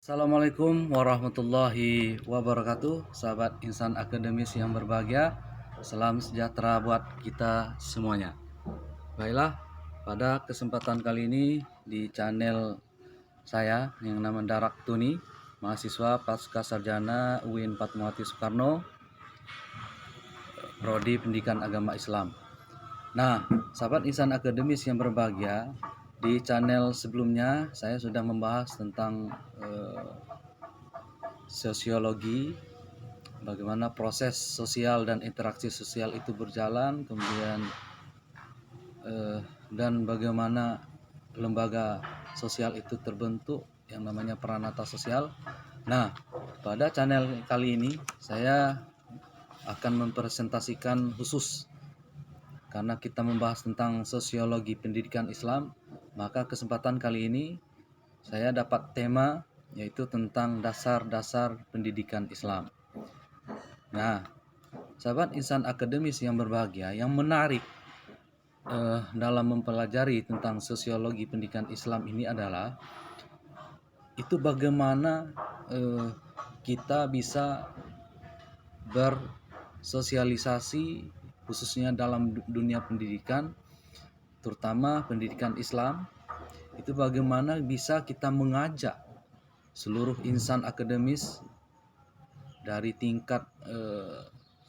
Assalamualaikum warahmatullahi wabarakatuh, sahabat insan akademis yang berbahagia. Salam sejahtera buat kita semuanya. Baiklah, pada kesempatan kali ini di channel saya yang nama Darak Tuni, mahasiswa Pasca Sarjana UIN Fatmawati Soekarno, Prodi Pendidikan Agama Islam. Nah, sahabat insan akademis yang berbahagia, di channel sebelumnya saya sudah membahas tentang sosiologi, bagaimana proses sosial dan interaksi sosial itu berjalan, kemudian dan bagaimana lembaga sosial itu terbentuk yang namanya peranata sosial. Nah, pada channel kali ini saya akan mempresentasikan khusus karena kita membahas tentang sosiologi pendidikan Islam, maka kesempatan kali ini saya dapat tema yaitu tentang dasar-dasar pendidikan Islam. Nah, sahabat insan akademis yang berbahagia, yang menarik dalam mempelajari tentang sosiologi pendidikan Islam ini adalah itu bagaimana kita bisa bersosialisasi khususnya dalam dunia pendidikan, terutama pendidikan Islam. Itu bagaimana bisa kita mengajak seluruh insan akademis dari tingkat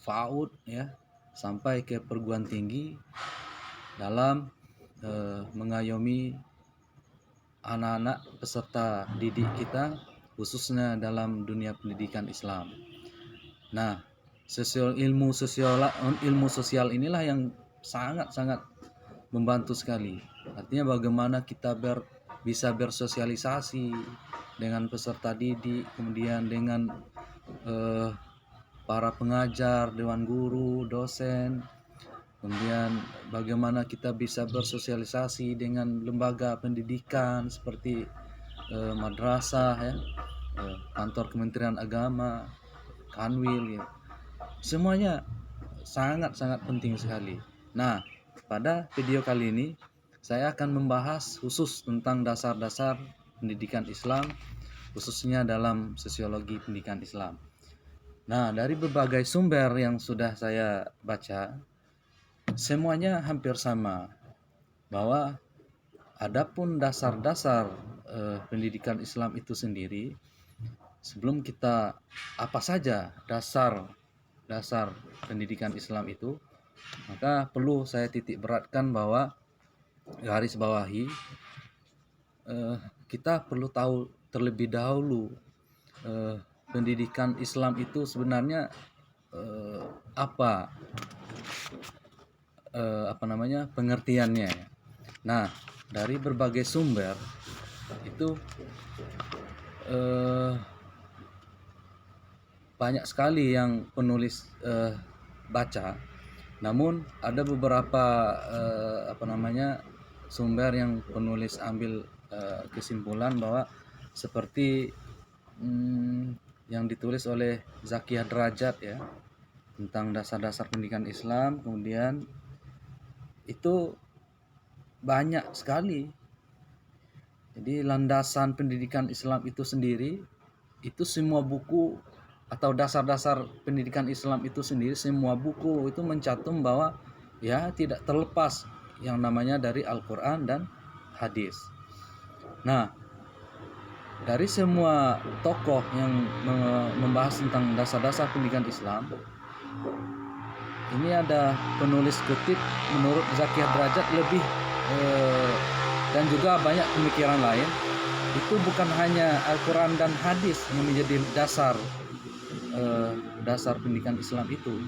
PAUD ya sampai ke perguruan tinggi dalam mengayomi anak-anak peserta didik kita khususnya dalam dunia pendidikan Islam. Nah, ilmu sosial inilah yang sangat-sangat membantu sekali. Artinya bagaimana kita bisa bersosialisasi dengan peserta didik, kemudian dengan para pengajar, dewan guru, dosen, kemudian bagaimana kita bisa bersosialisasi dengan lembaga pendidikan seperti madrasah, ya, kantor Kementerian Agama, Kanwil, ya. Semuanya sangat-sangat penting sekali. Nah, pada video kali ini saya akan membahas khusus tentang dasar-dasar pendidikan Islam, khususnya dalam sosiologi pendidikan Islam. Nah, dari berbagai sumber yang sudah saya baca, semuanya hampir sama, bahwa adapun dasar-dasar pendidikan Islam itu sendiri, sebelum kita apa saja dasar pendidikan Islam itu, maka perlu saya titik beratkan bahwa garis bawahi kita perlu tahu terlebih dahulu pendidikan Islam itu sebenarnya apa pengertiannya. Nah, dari berbagai sumber itu banyak sekali yang penulis baca, namun ada beberapa sumber yang penulis ambil kesimpulan bahwa seperti yang ditulis oleh Zakiyah Derajat ya tentang dasar-dasar pendidikan Islam, kemudian itu banyak sekali. Jadi landasan pendidikan Islam itu sendiri, itu semua buku atau dasar-dasar pendidikan Islam itu sendiri, semua buku itu mencantum bahwa ya tidak terlepas yang namanya dari Al-Quran dan hadis. Nah, dari semua tokoh yang membahas tentang dasar-dasar pendidikan Islam, ini ada penulis kutip menurut Zakiyah Derajat lebih dan juga banyak pemikiran lain, itu bukan hanya Al-Quran dan hadis yang menjadi dasar pendidikan Islam itu.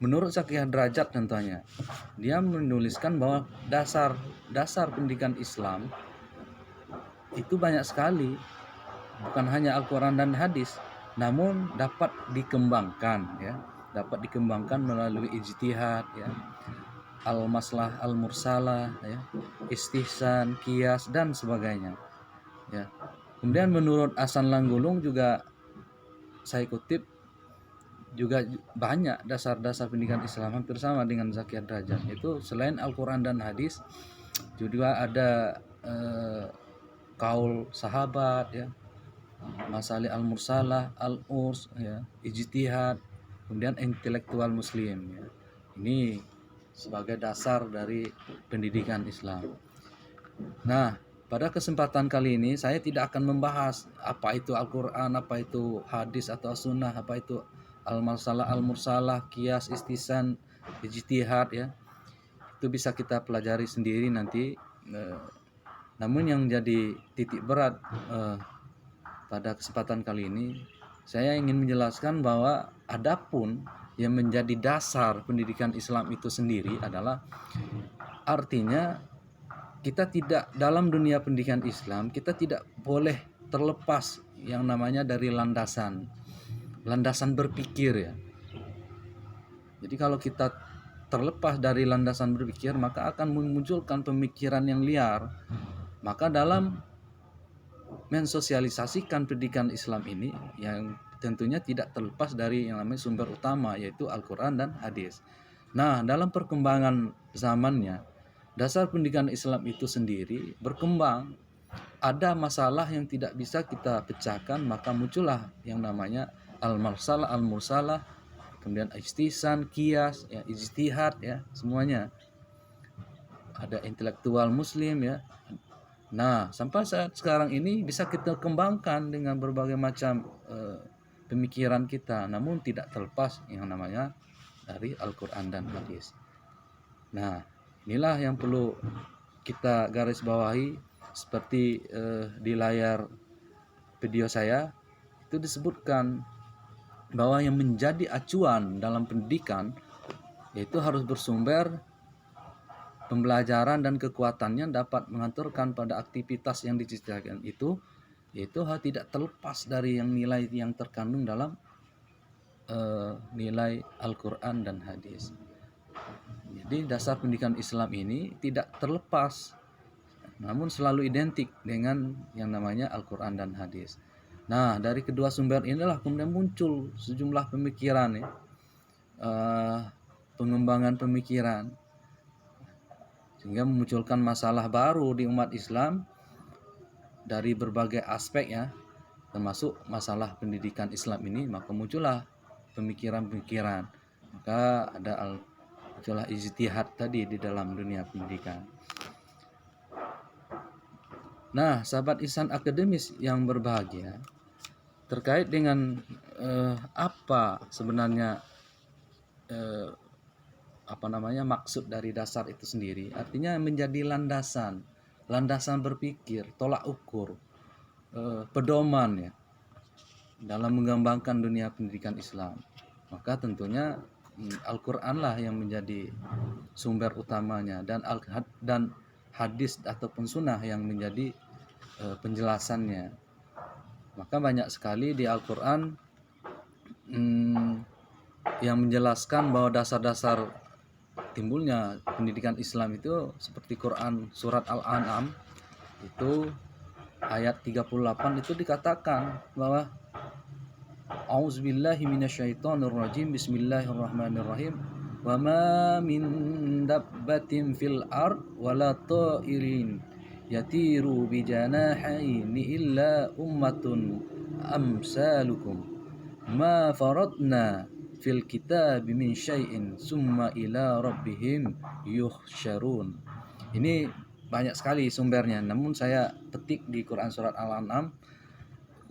Menurut Zakiyah Derajat tentunya, dia menuliskan bahwa dasar pendidikan Islam itu banyak sekali, bukan hanya Al-Quran dan hadis, namun dapat dikembangkan melalui ijtihad ya, al-maslah al-mursalah ya, istihsan, qiyas dan sebagainya ya. Kemudian menurut Hasan Langgulung juga saya kutip juga banyak dasar-dasar pendidikan Islam hampir sama dengan Zakiyah Derajat. Itu selain Al-Quran dan hadis juga ada kaul sahabat ya, masalih al-mursalah, al-urs ya, ijtihad, kemudian intelektual muslim ya. Ini sebagai dasar dari pendidikan Islam. Nah, pada kesempatan kali ini saya tidak akan membahas apa itu Al-Qur'an, apa itu hadis atau sunnah, apa itu al-masalah, al-mursalah, qiyas, istisan, ijtihad ya. Itu bisa kita pelajari sendiri nanti. Namun yang jadi titik berat pada kesempatan kali ini, saya ingin menjelaskan bahwa adapun yang menjadi dasar pendidikan Islam itu sendiri adalah, artinya kita tidak, dalam dunia pendidikan Islam kita tidak boleh terlepas yang namanya dari landasan berpikir ya. Jadi kalau kita terlepas dari landasan berpikir, maka akan memunculkan pemikiran yang liar. Maka dalam mensosialisasikan pendidikan Islam ini, yang tentunya tidak terlepas dari yang namanya sumber utama, yaitu Al-Quran dan hadis. Nah, dalam perkembangan zamannya, dasar pendidikan Islam itu sendiri berkembang. Ada masalah yang tidak bisa kita pecahkan, maka muncullah yang namanya al-marsalah, al-mursalah, kemudian istisan, qiyas, ya, ijtihad ya, semuanya. Ada intelektual muslim ya. Nah, sampai saat sekarang ini bisa kita kembangkan dengan berbagai macam pemikiran kita, namun tidak terlepas yang namanya dari Al-Quran dan hadis. Nah, inilah yang perlu kita garis bawahi. Seperti di layar video saya itu disebutkan bahwa yang menjadi acuan dalam pendidikan yaitu harus bersumber pembelajaran dan kekuatannya dapat mengaturkan pada aktivitas yang diciptakan itu, yaitu hal tidak terlepas dari yang nilai yang terkandung dalam nilai Al-Quran dan hadis. Jadi dasar pendidikan Islam ini tidak terlepas, namun selalu identik dengan yang namanya Al-Quran dan hadis. Nah, dari kedua sumber inilah kemudian muncul sejumlah pemikiran ya, pengembangan pemikiran, sehingga memunculkan masalah baru di umat Islam dari berbagai aspek ya, termasuk masalah pendidikan Islam ini. Maka muncullah pemikiran-pemikiran, maka ada muncullah ijtihad tadi di dalam dunia pendidikan. Nah, sahabat Ihsan akademis yang berbahagia, terkait dengan apa sebenarnya maksud dari dasar itu sendiri, artinya menjadi landasan berpikir, tolak ukur, pedoman ya dalam mengembangkan dunia pendidikan Islam. Maka tentunya Al-Quran lah yang menjadi sumber utamanya, dan hadis ataupun sunnah yang menjadi penjelasannya. Maka banyak sekali di Al-Quran yang menjelaskan bahwa dasar-dasar timbulnya pendidikan Islam itu, seperti Quran surat Al-An'am itu ayat 38 itu dikatakan bahwa A'udzubillahi minasyaitonirrajim, bismillahirrahmanirrahim, wa ma min dabbatin fil ard wala ta'irin yatiru bijanahaini illa ummatun amsalukum ma faradna fil kitab min syai'in summa ila rabbihim yuhsyarun. Ini banyak sekali sumbernya, namun saya petik di Quran surat Al-An'am,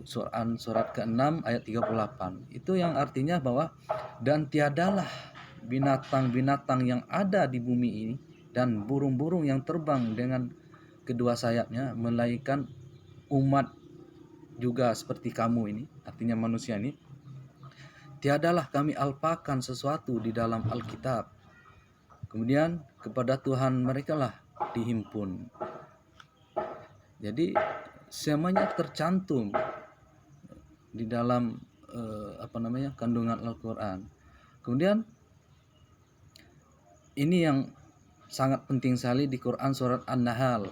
surat ke-6 ayat 38. Itu yang artinya bahwa, dan tiadalah binatang-binatang yang ada di bumi ini dan burung-burung yang terbang dengan kedua sayapnya, melainkan umat juga seperti kamu ini, artinya manusia ini, tiadalah kami alpakan sesuatu di dalam Alkitab, kemudian kepada Tuhan mereka lah dihimpun. Jadi semuanya tercantum di dalam kandungan Al-Quran. Kemudian ini yang sangat penting sekali di Quran surat An-Nahl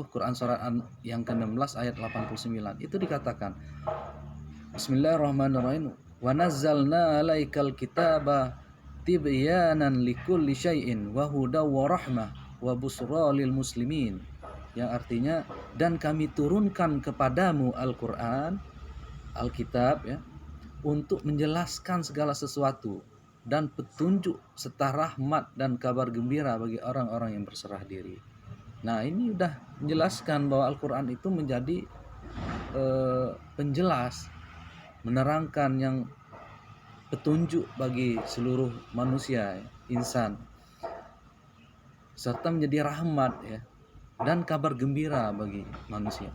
Quran surat yang ke-16 ayat 89 itu dikatakan, Bismillahirrahmanirrahim, wa nazzalna 'alaikal kitaba tibyanan likulli syai'in wa hudaw wa rahmah wa busra lil muslimin yang artinya dan kami turunkan kepadamu Al-Qur'an, Alkitab ya, untuk menjelaskan segala sesuatu dan petunjuk serta rahmat dan kabar gembira bagi orang-orang yang berserah diri. Nah, ini udah menjelaskan bahwa Al-Qur'an itu menjadi penjelas, menerangkan yang petunjuk bagi seluruh manusia, insan, serta menjadi rahmat ya dan kabar gembira bagi manusia.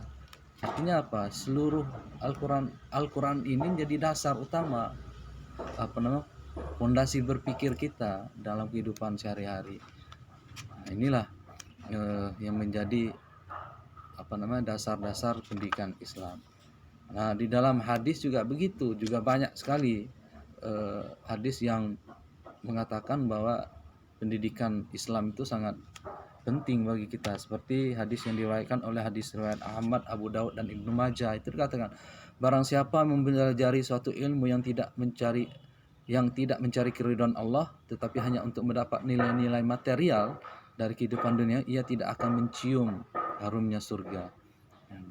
Artinya apa? Seluruh Al-Quran ini menjadi dasar utama fondasi berpikir kita dalam kehidupan sehari-hari. Nah, inilah yang menjadi dasar-dasar pendidikan Islam. Nah, di dalam hadis juga begitu, juga banyak sekali hadis yang mengatakan bahwa pendidikan Islam itu sangat penting bagi kita, seperti hadis yang diriwayatkan oleh hadis riwayat Ahmad, Abu Daud dan Ibnu Majah. Itu dikatakan, barang siapa mempelajari suatu ilmu yang tidak mencari keridhaan Allah, tetapi hanya untuk mendapat nilai-nilai material dari kehidupan dunia, ia tidak akan mencium harumnya surga.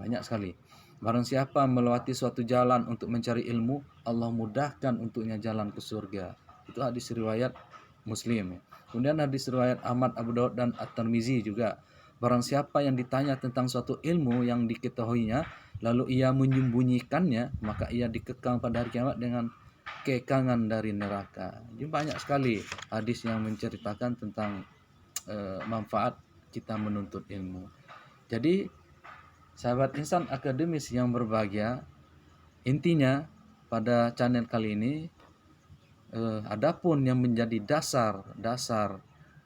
Banyak sekali. Barang siapa melewati suatu jalan untuk mencari ilmu, Allah mudahkan untuknya jalan ke surga. Itu hadis riwayat Muslim. Kemudian hadis riwayat Ahmad, Abu Daud dan At-Tirmizi juga. Barang siapa yang ditanya tentang suatu ilmu yang diketahuinya, lalu ia menyembunyikannya, maka ia dikekang pada hari kiamat dengan kekangan dari neraka. Jadi banyak sekali hadis yang menceritakan tentang manfaat kita menuntut ilmu. Jadi sahabat insan akademis yang berbahagia, intinya pada channel kali ini, adapun yang menjadi dasar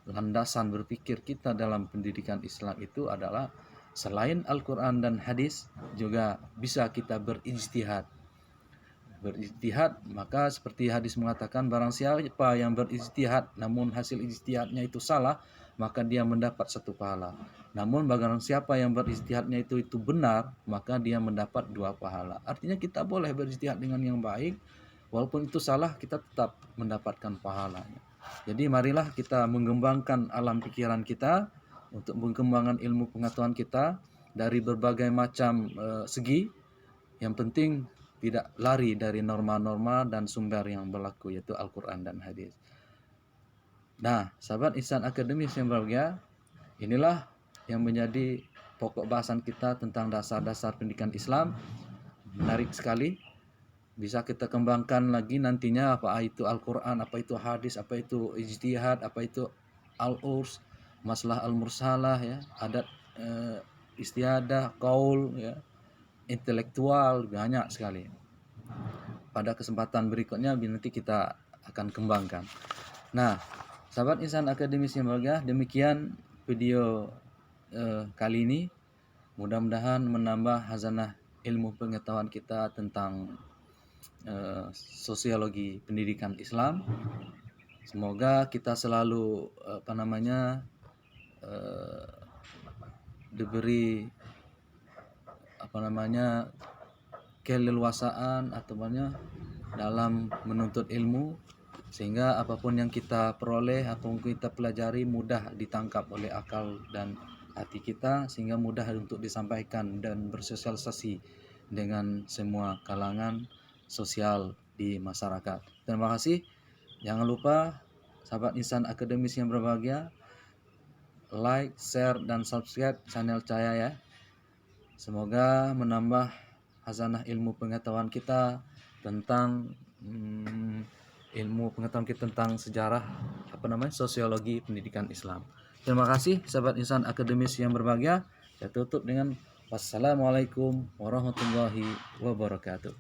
landasan berpikir kita dalam pendidikan Islam itu adalah selain Al-Quran dan hadis, juga bisa kita berijtihad. Maka seperti hadis mengatakan, barang siapa yang berijtihad namun hasil ijtihadnya itu salah, maka dia mendapat 1 pahala. Namun barang siapa yang berijtihadnya itu benar, maka dia mendapat 2 pahala. Artinya kita boleh berijtihad dengan yang baik, walaupun itu salah, kita tetap mendapatkan pahalanya. Jadi marilah kita mengembangkan alam pikiran kita untuk mengembangkan ilmu pengetahuan kita dari berbagai macam segi. Yang penting tidak lari dari norma-norma dan sumber yang berlaku, yaitu Al-Quran dan hadis. Nah, sahabat insan akademis yang berbahagia, inilah yang menjadi pokok bahasan kita tentang dasar-dasar pendidikan Islam. Menarik sekali. Bisa kita kembangkan lagi nantinya, apa itu Al-Quran, apa itu hadis, apa itu ijtihad, apa itu al-urs, masalah al-mursalah ya, adat istiadah, qaul ya, intelektual, banyak sekali. Pada kesempatan berikutnya nanti kita akan kembangkan. Nah, sahabat insan akademis yang berbahagia, demikian video kali ini. Mudah-mudahan menambah hazanah ilmu pengetahuan kita tentang sosiologi pendidikan Islam. Semoga kita selalu diberi keleluasaan dalam menuntut ilmu, sehingga apapun yang kita peroleh, apapun kita pelajari mudah ditangkap oleh akal dan hati kita, sehingga mudah untuk disampaikan dan bersosialisasi dengan semua kalangan sosial di masyarakat. Terima kasih. Jangan lupa sahabat insan akademis yang berbahagia, like, share, dan subscribe channel saya ya. Semoga menambah hazanah ilmu pengetahuan kita tentang sejarah sosiologi pendidikan Islam. Terima kasih sahabat insan akademis yang berbahagia. Saya tutup dengan wassalamualaikum warahmatullahi wabarakatuh.